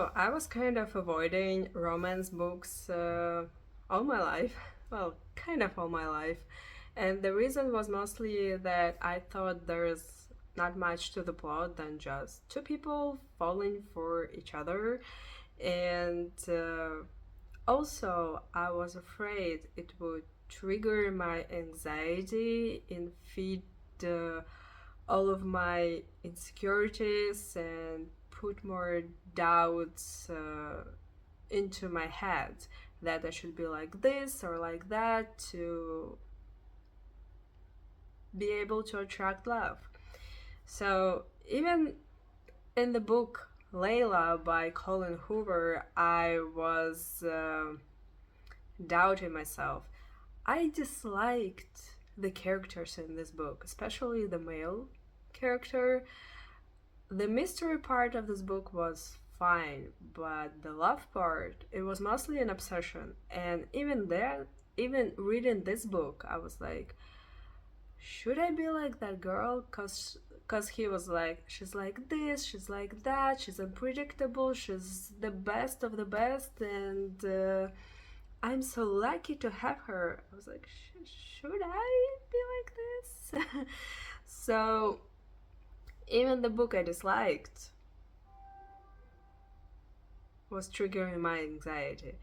Oh, I was kind of avoiding romance books all my life. Well, kind of all my life. And the reason was mostly that I thought there's not much to the plot than just two people falling for each other. And also, I was afraid it would trigger my anxiety and feed uh, all of my insecurities and put more doubts into my head that I should be like this or like that to be able to attract love. So, even in the book Layla by Colin Hoover, I was doubting myself. I disliked the characters in this book, especially the male character. The mystery part of this book was fine, but the love part, it was mostly an obsession. And even there, even reading this book, I was like, should I be like that girl? Cause he was like, she's like this, she's like that, she's unpredictable, she's the best of the best, and I'm so lucky to have her. I was like, should I be like this? So even the book I disliked was triggering my anxiety.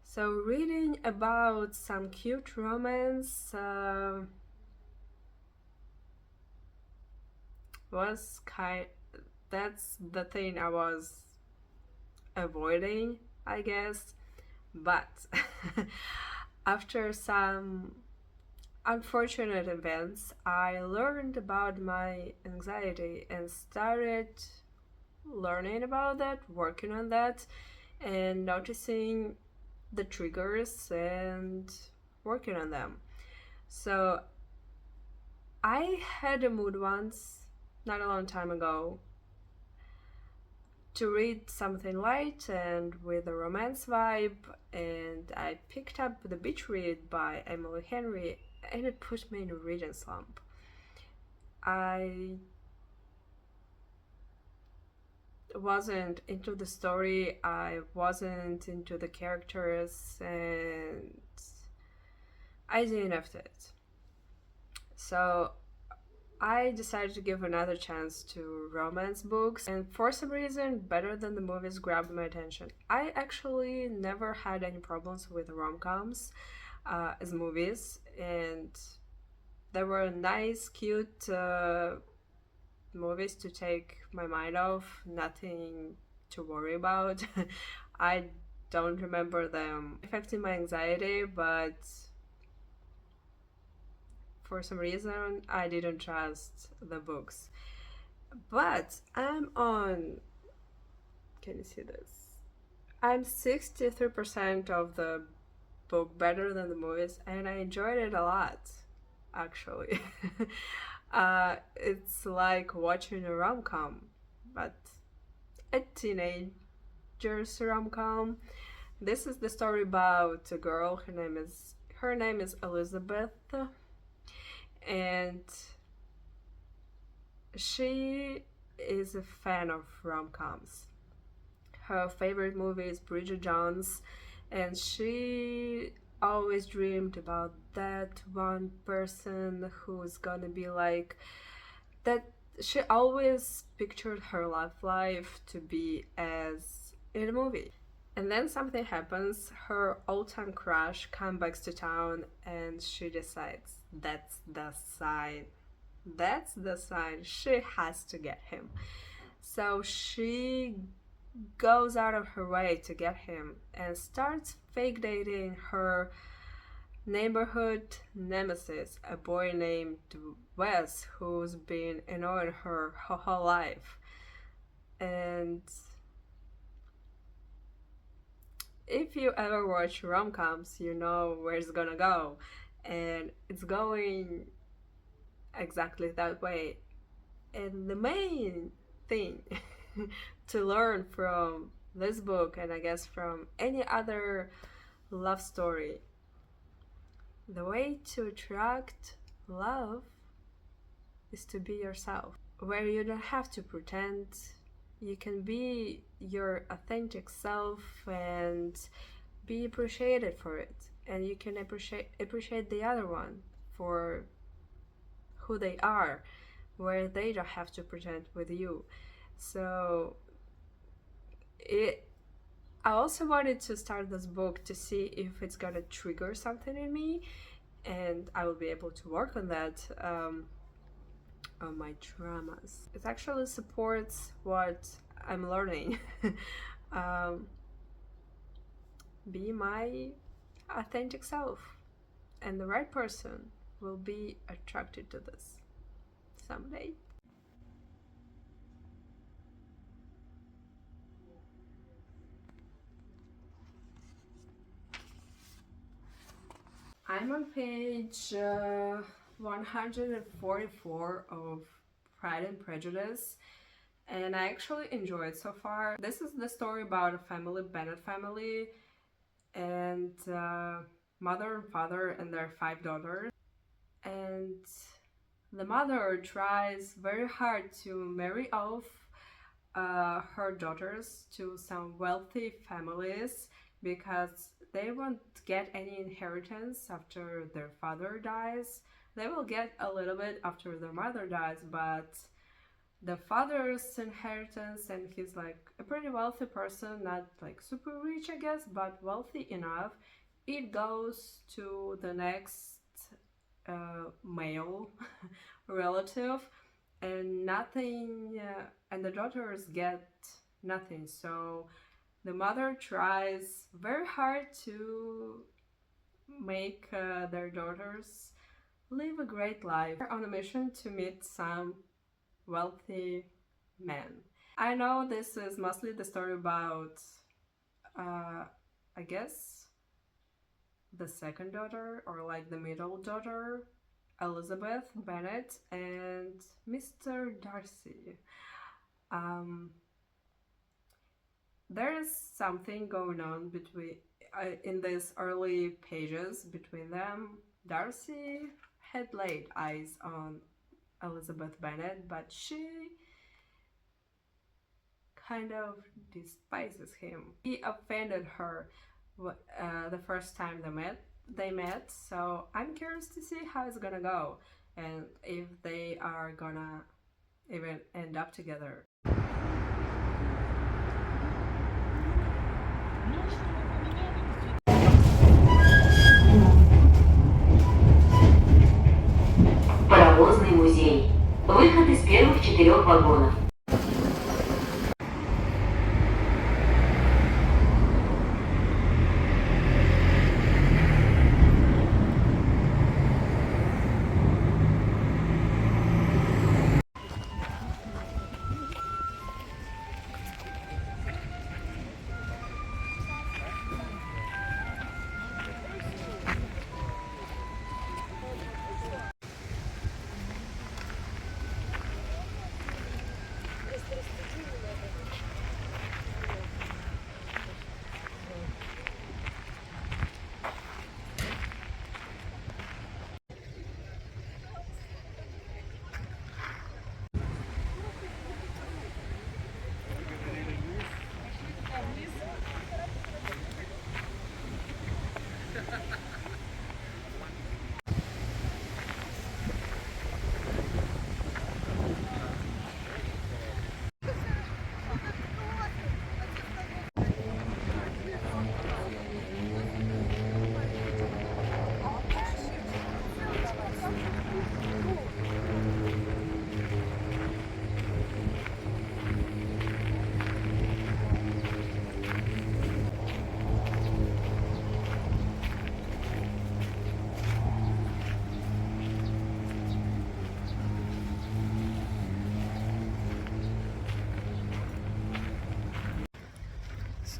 So reading about some cute romance was kind. That's the thing I was avoiding, I guess. But after some unfortunate events, I learned about my anxiety and started learning about that, working on that, and noticing the triggers and working on them. So I had a mood once, not a long time ago, to read something light and with a romance vibe, and I picked up The Beach Read by Emily Henry, and it put me in a reading slump. I wasn't into the story, I wasn't into the characters, and I didn't have it. So I decided to give another chance to romance books, and for some reason, Better Than the Movies grabbed my attention. I actually never had any problems with rom-coms as movies, and they were nice, cute movies to take my mind off, nothing to worry about. I don't remember them affecting my anxiety, but for some reason I didn't trust the books. But I'm on, can you see this? I'm 63% of the book Better Than the Movies, and I enjoyed it a lot, actually. It's like watching a rom-com, but a teenager's rom-com. This is the story about a girl. Her name is Elizabeth, and she is a fan of rom-coms. Her favorite movie is Bridget Jones, and she always dreamed about that one person who's gonna be like that. She always pictured her love life to be as in a movie. And then something happens, her all-time crush comes back to town, and she decides that's the sign. That's the sign. She has to get him. So she goes out of her way to get him and starts fake dating her neighborhood nemesis, a boy named Wes, who's been annoying her whole life. And if you ever watch rom-coms, you know where it's gonna go, and it's going exactly that way. And the main thing to learn from this book, and I guess from any other love story, the way to attract love is to be yourself, where you don't have to pretend, You can be your authentic self and be appreciated for it, and you can appreciate the other one for who they are, where they don't have to pretend with you. So it I also wanted to start this book to see if it's gonna trigger something in me, and I will be able to work on that, on my traumas. It actually supports what I'm learning. um, be my authentic self, and the right person will be attracted to this someday. I'm on page 144 of Pride and Prejudice, and I actually enjoy it so far. This is the story about a family, Bennet family, and mother and father and their 5 daughters. And the mother tries very hard to marry off her daughters to some wealthy families because they won't get any inheritance after their father dies. They will get a little bit after their mother dies, but the father's inheritance, and he's like a pretty wealthy person, not like super rich, I guess, but wealthy enough, it goes to the next male relative, and nothing, and the daughters get nothing. So the mother tries very hard to make their daughters live a great life. They're on a mission to meet some wealthy men. I know this is mostly the story about, I guess, the second daughter, or like the middle daughter, Elizabeth Bennet, and Mr. Darcy. Um, there is something going on between in these early pages between them. Darcy had laid eyes on Elizabeth Bennet, but she kind of despises him. He offended her the first time they met, so I'm curious to see how it's gonna go and if they are gonna even end up together. Паровозный музей. Выход из первых 4 вагонов.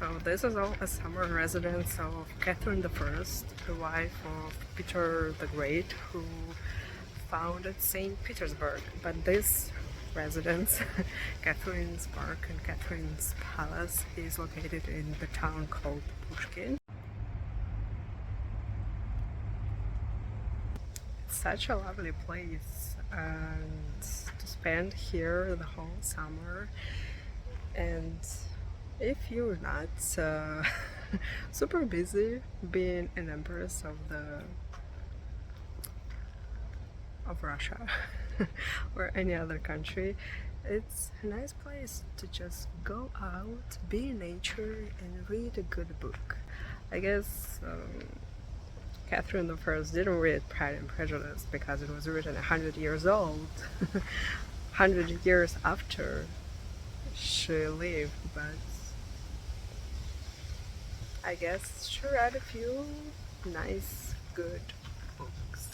So this is all a summer residence of Catherine I, the wife of Peter the Great, who founded St. Petersburg. But this residence, Catherine's Park and Catherine's Palace, is located in the town called Pushkin. It's such a lovely place, and to spend here the whole summer. And if you're not super busy being an empress of Russia or any other country, it's a nice place to just go out, be in nature, and read a good book. I guess Catherine the First didn't read Pride and Prejudice because it was written 100 years old, 100 years after she lived, but I guess she read a few nice, good books.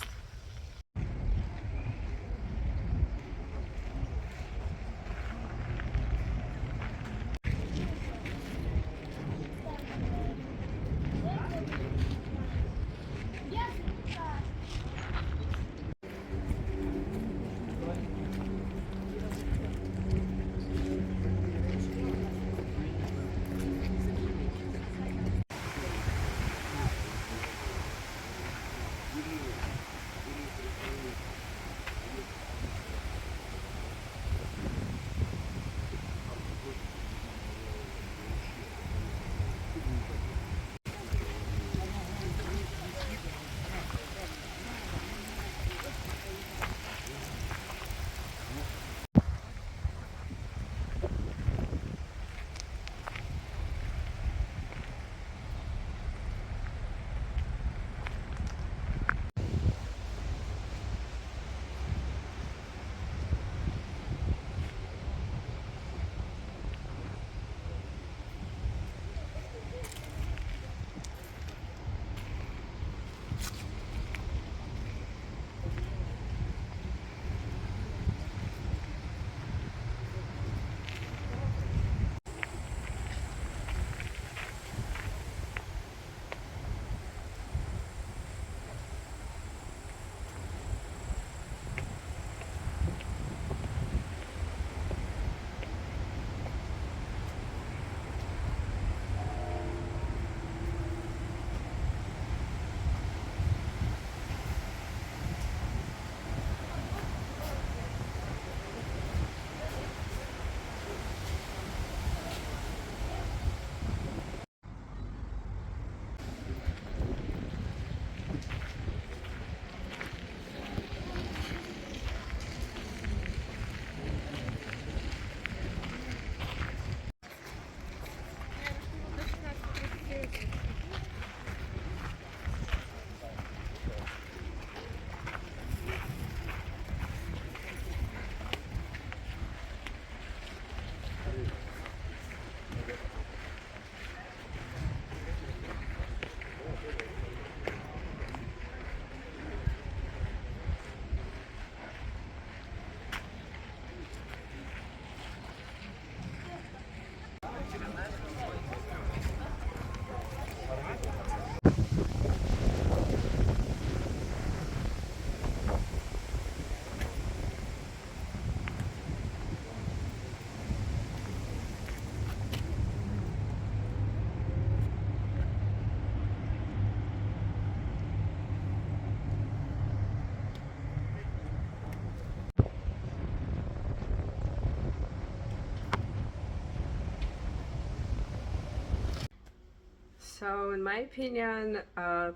So, in my opinion,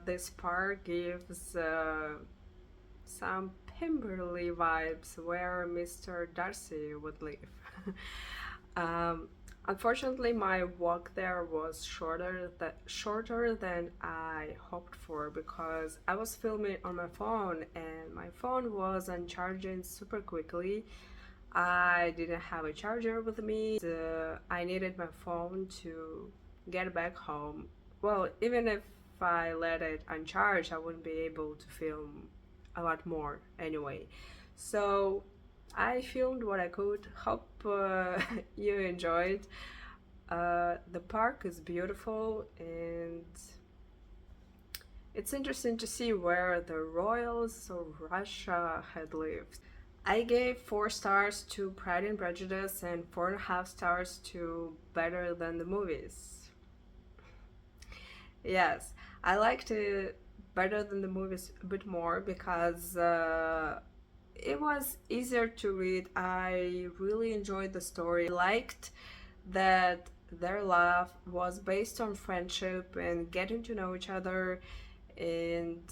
this park gives some Pemberley vibes where Mr. Darcy would live. um, Unfortunately, my walk there was shorter than I hoped for because I was filming on my phone and my phone wasn't charging super quickly. I didn't have a charger with me. I needed my phone to get back home. Well, even if I let it uncharged, I wouldn't be able to film a lot more anyway. So I filmed what I could. Hope you enjoyed. The park is beautiful and it's interesting to see where the royals of Russia had lived. I gave 4 stars to Pride and Prejudice and 4.5 stars to Better Than the Movies. Yes, I liked it Better Than the Movies a bit more because it was easier to read. I really enjoyed the story. I liked that their love was based on friendship and getting to know each other and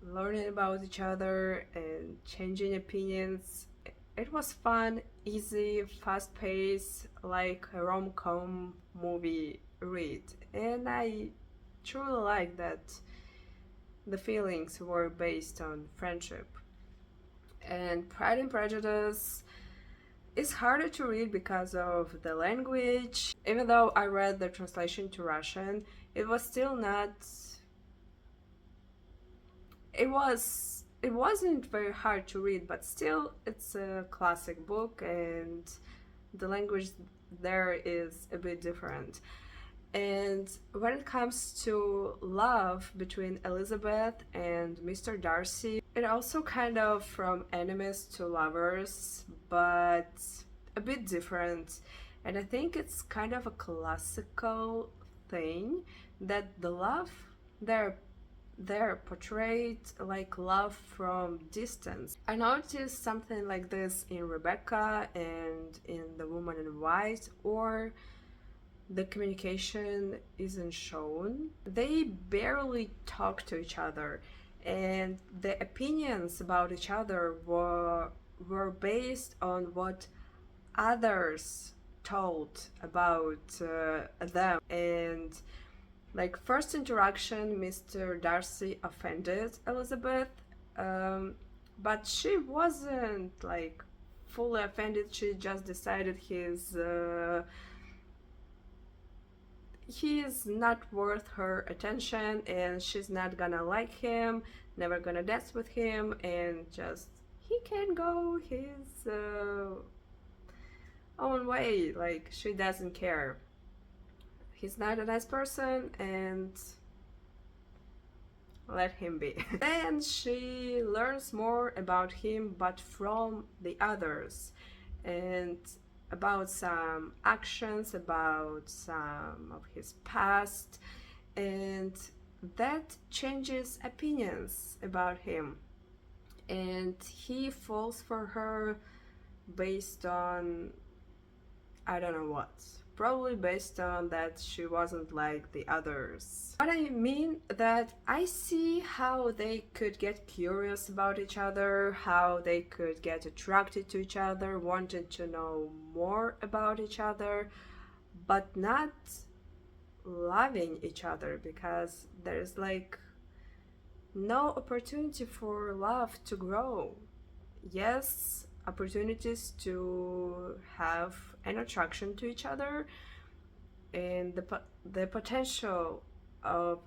learning about each other and changing opinions. It was fun, easy, fast paced, like a rom com movie read. And I truly like that the feelings were based on friendship. And Pride and Prejudice is harder to read because of the language. Even though I read the translation to Russian, it was still not. It wasn't very hard to read, but still it's a classic book and the language there is a bit different. And when it comes to love between Elizabeth and Mr. Darcy, it also kind of from enemies to lovers, but a bit different. And I think it's kind of a classical thing that the love they're portrayed like love from distance. I noticed something like this in Rebecca and in The Woman in White, or the communication isn't shown. They barely talk to each other, and the opinions about each other were based on what others told about them. And like first interaction, Mr. Darcy offended Elizabeth, but she wasn't like fully offended. She just decided he's not worth her attention and she's not gonna like him, never gonna dance with him, and just he can go his own way. Like she doesn't care. He's not a nice person and let him be. Then she learns more about him, but from the others, and about some actions, about some of his past, and that changes opinions about him. And he falls for her based on I don't know what. Probably based on that she wasn't like the others. What I mean that I see how they could get curious about each other, how they could get attracted to each other, wanted to know more about each other, but not loving each other, because there's like no opportunity for love to grow. Yes, opportunities to have an attraction to each other and the potential of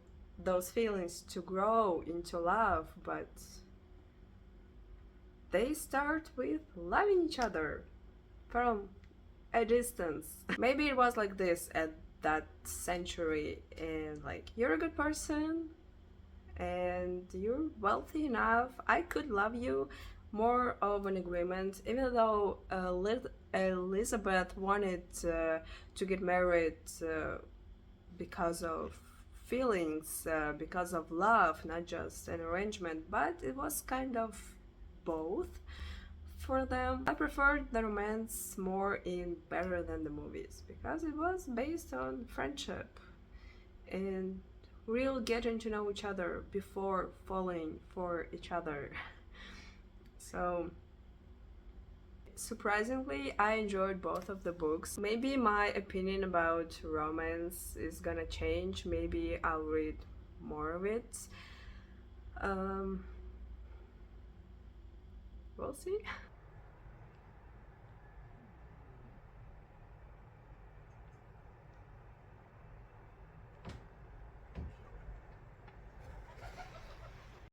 those feelings to grow into love, but they start with loving each other from a distance. Maybe it was like this at that century, and like you're a good person and you're wealthy enough, I could love you. More of an agreement, even though Elizabeth wanted to get married because of feelings, because of love, not just an arrangement, but it was kind of both for them. I preferred the romance more in Better Than the Movies because it was based on friendship and real getting to know each other before falling for each other. So surprisingly, I enjoyed both of the books. Maybe my opinion about romance is gonna change. Maybe I'll read more of it. We'll see.